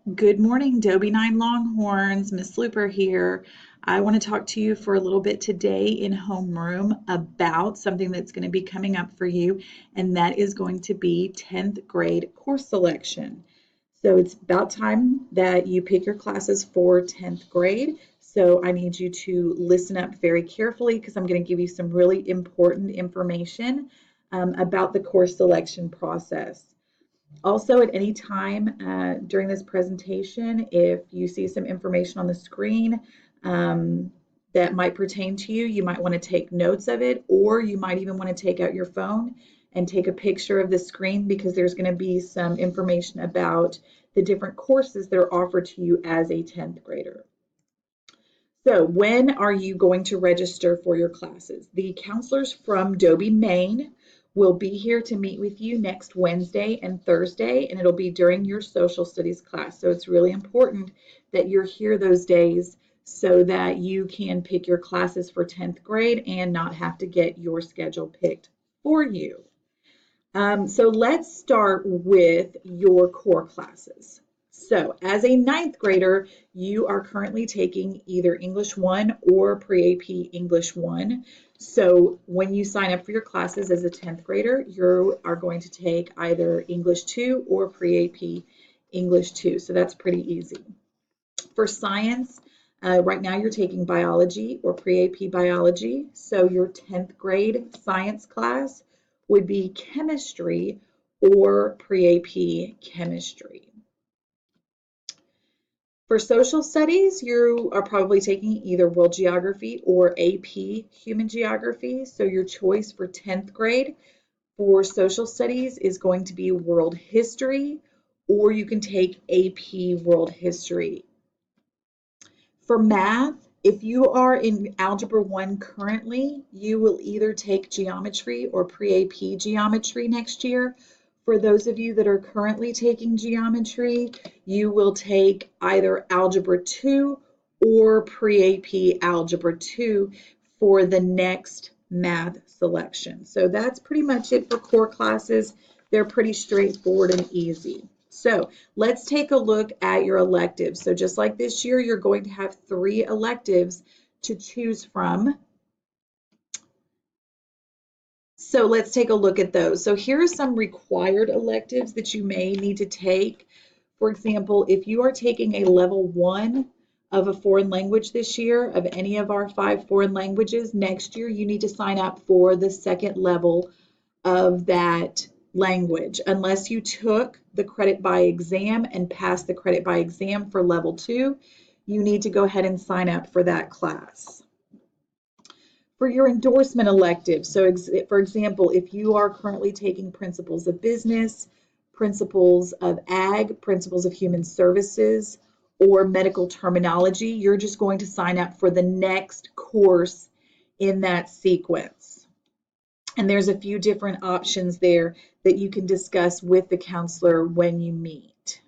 Good morning, Dobie 9 Longhorns. Miss Looper here. I want to talk to you for a little bit today in homeroom about something that's going to be coming up for you, and that is going to be 10th grade course selection. So it's about time that you pick your classes for 10th grade. So I need you to listen up very carefully because I'm going to give you some really important information about the course selection process. Also, at any time during this presentation, if you see some information on the screen that might pertain to you, you might want to take notes of it, or you might even want to take out your phone and take a picture of the screen because there's going to be some information about the different courses that are offered to you as a 10th grader. So when are you going to register for your classes? The counselors from Dobie, Maine will be here to meet with you next Wednesday and Thursday, and it'll be during your social studies class. So it's really important that you're here those days so that you can pick your classes for 10th grade and not have to get your schedule picked for you. So let's start with your core classes. So as a 9th grader, you are currently taking either English 1 or Pre-AP English 1. So when you sign up for your classes as a 10th grader, you are going to take either English 2 or Pre-AP English 2. So that's pretty easy. For science, right now you're taking biology or Pre-AP biology. So your 10th grade science class would be chemistry or Pre-AP chemistry. For social studies, you are probably taking either world geography or AP human geography. So your choice for 10th grade for social studies is going to be world history, or you can take AP world history. For math, if you are in Algebra 1 currently, you will either take geometry or Pre-AP geometry next year. For those of you that are currently taking geometry, you will take either Algebra 2 or Pre-AP Algebra 2 for the next math selection. So that's pretty much it for core classes. They're pretty straightforward and easy. So let's take a look at your electives. So just like this year, you're going to have 3 electives to choose from. So let's take a look at those. So here are some required electives that you may need to take. For example, if you are taking a level 1 of a foreign language this year, of any of our 5 foreign languages, next year you need to sign up for the second level of that language. Unless you took the credit by exam and passed the credit by exam for level 2, you need to go ahead and sign up for that class. For your endorsement elective, so for example, if you are currently taking principles of business, principles of ag, principles of human services, or medical terminology, you're just going to sign up for the next course in that sequence. And there's a few different options there that you can discuss with the counselor when you meet.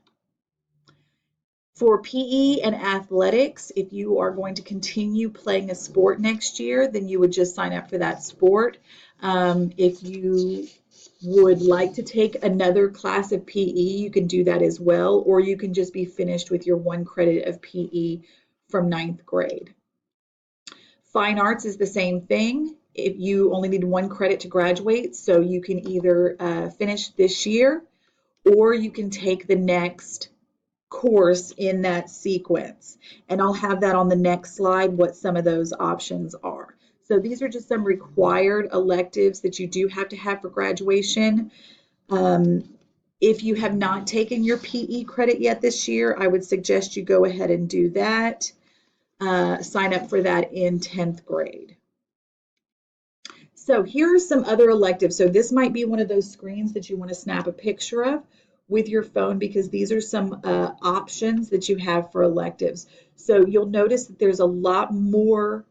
For PE and athletics, if you are going to continue playing a sport next year, then you would just sign up for that sport. If you would like to take another class of PE, you can do that as well, or you can just be finished with your 1 credit of PE from 9th grade. Fine arts is the same thing. If you only need 1 credit to graduate, so you can either finish this year or you can take the next course in that sequence. And I'll have that on the next slide, what some of those options are. So these are just some required electives that you do have to have for graduation. If you have not taken your PE credit yet this year, I would suggest you go ahead and do that. Sign up for that in 10th grade. So here are some other electives. So this might be one of those screens that you want to snap a picture of with your phone because these are some options that you have for electives. So you'll notice that there's a lot more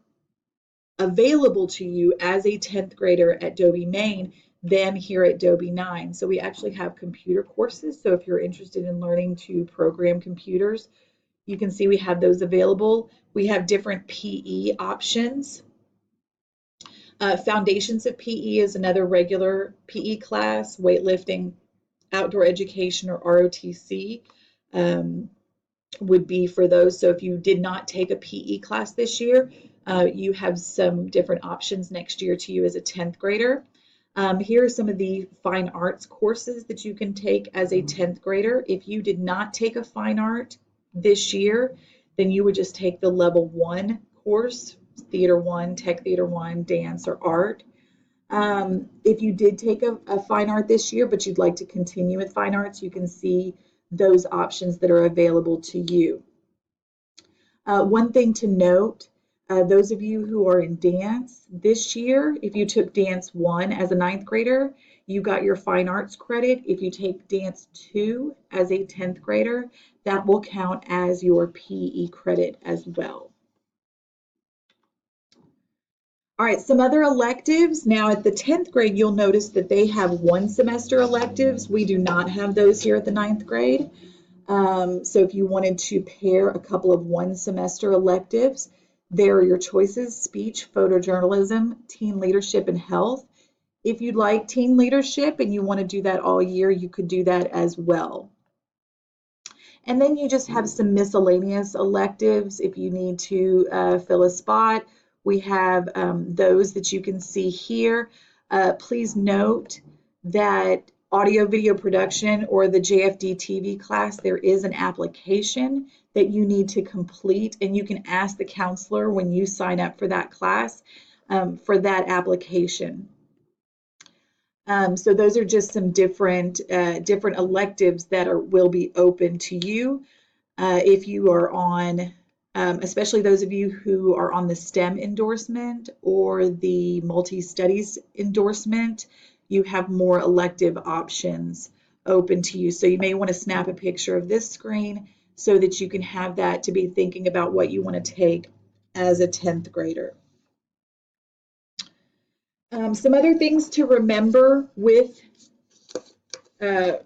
available to you as a 10th grader at Dobie, Maine than here at Dobie 9. So we actually have computer courses. So if you're interested in learning to program computers, you can see we have those available. We have different PE options. Foundations of PE is another regular PE class, weightlifting, outdoor education, or ROTC. would be for those. So if you did not take a PE class this year, you have some different options next year to you as a 10th grader. Here are some of the fine arts courses that you can take as a 10th grader. If you did not take a fine art this year, then you would just take the level 1 course, Theater 1, Tech Theater 1, dance or art. If you did take a fine art this year, but you'd like to continue with fine arts, you can see those options that are available to you. One thing to note, those of you who are in dance this year, if you took Dance 1 as a 9th grader, you got your fine arts credit. If you take Dance 2 as a 10th grader, that will count as your PE credit as well. All right, some other electives. Now at the 10th grade, you'll notice that they have 1 semester electives. We do not have those here at the 9th grade. So if you wanted to pair a couple of 1 semester electives, there are your choices: speech, photojournalism, teen leadership, and health. If you'd like teen leadership and you want to do that all year, you could do that as well. And then you just have some miscellaneous electives if you need to fill a spot. We have those that you can see here. Please note that audio video production or the JFD TV class, there is an application that you need to complete, and you can ask the counselor when you sign up for that class for that application. So those are just some different electives that will be open to you if you are on, especially those of you who are on the STEM endorsement or the multi-studies endorsement. You have more elective options open to you. So you may want to snap a picture of this screen so that you can have that to be thinking about what you want to take as a 10th grader. Some other things to remember with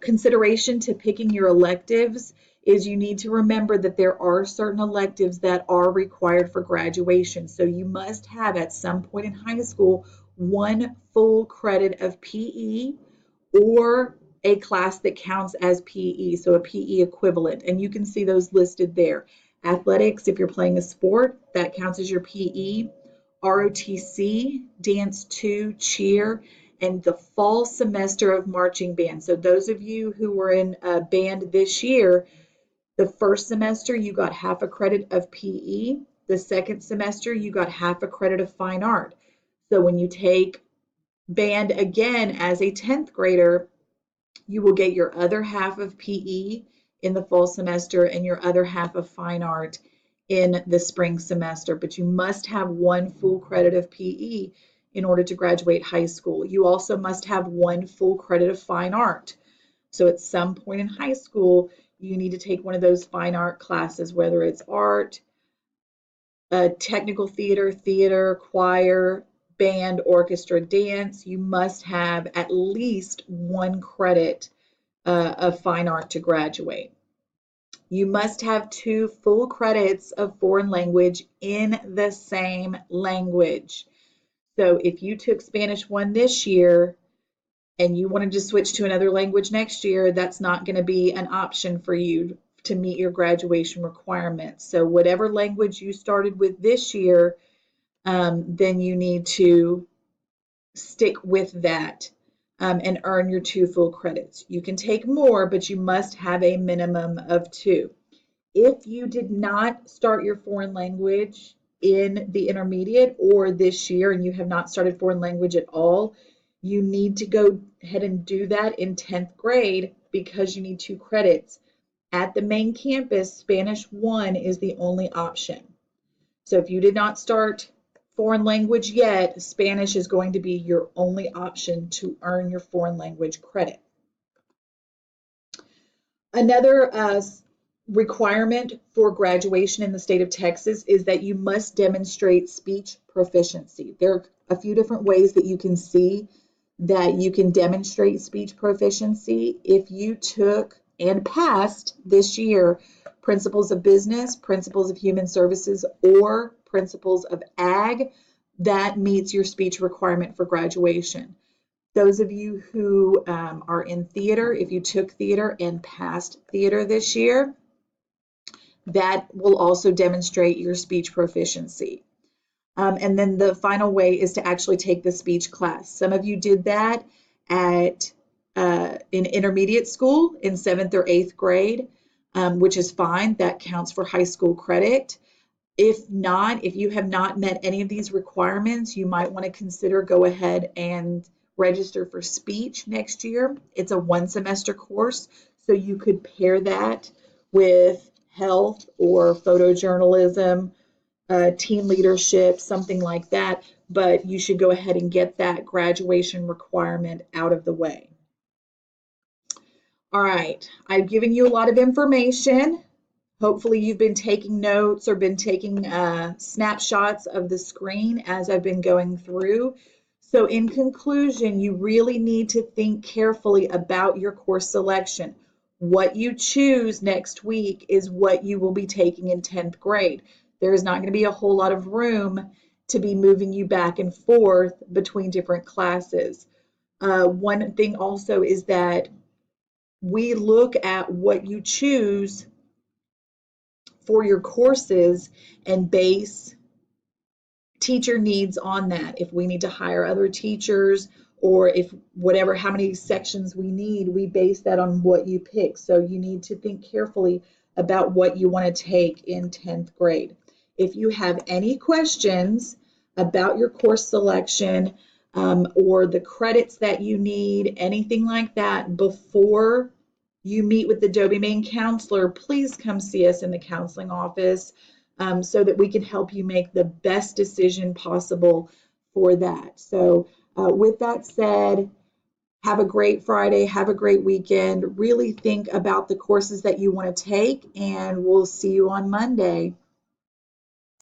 consideration to picking your electives is you need to remember that there are certain electives that are required for graduation. So you must have at some point in high school 1 full credit of PE or a class that counts as PE, so a PE equivalent. And you can see those listed there. Athletics, if you're playing a sport, that counts as your PE. ROTC, Dance 2, Cheer, and the fall semester of marching band. So those of you who were in a band this year, the first semester you got half a credit of PE. The second semester you got half a credit of fine art. So when you take band again as a 10th grader, you will get your other half of PE in the fall semester and your other half of fine art in the spring semester, but you must have 1 full credit of PE in order to graduate high school. You also must have 1 full credit of fine art. So at some point in high school, you need to take one of those fine art classes, whether it's art, technical theater, choir, band, orchestra, dance. You must have at least 1 credit of fine art to graduate. You must have 2 full credits of foreign language in the same language. So if you took Spanish 1 this year and you wanted to switch to another language next year, that's not going to be an option for you to meet your graduation requirements. So whatever language you started with this year, then you need to stick with that and earn your 2 full credits. You can take more, but you must have a minimum of 2. If you did not start your foreign language in the intermediate or this year and you have not started foreign language at all, you need to go ahead and do that in 10th grade because you need 2 credits. At the main campus, Spanish 1 is the only option. So if you did not start foreign language yet, Spanish is going to be your only option to earn your foreign language credit. Another requirement for graduation in the state of Texas is that you must demonstrate speech proficiency. There are a few different ways that you can see that you can demonstrate speech proficiency. If you took and passed this year Principles of Business, Principles of Human Services, or Principles of Ag, that meets your speech requirement for graduation. Those of you who are in theater, if you took theater and passed theater this year, that will also demonstrate your speech proficiency. And then the final way is to actually take the speech class. Some of you did that at in intermediate school in 7th or 8th grade, which is fine. That counts for high school credit. If not, if you have not met any of these requirements, you might want to consider go ahead and register for speech next year. It's a 1 semester course, so you could pair that with health or photojournalism, team leadership, something like that, but you should go ahead and get that graduation requirement out of the way. All right, I've given you a lot of information. Hopefully you've been taking notes or been taking snapshots of the screen as I've been going through. So in conclusion, you really need to think carefully about your course selection. What you choose next week is what you will be taking in 10th grade. There is not going to be a whole lot of room to be moving you back and forth between different classes. One thing also is that we look at what you choose for your courses and base teacher needs on that. If we need to hire other teachers or if whatever, how many sections we need, we base that on what you pick. So you need to think carefully about what you want to take in 10th grade. If you have any questions about your course selection or the credits that you need, anything like that, before you meet with the Dobie, Maine counselor, please come see us in the counseling office so that we can help you make the best decision possible for that. So with that said, have a great Friday, have a great weekend, really think about the courses that you want to take, and we'll see you on Monday.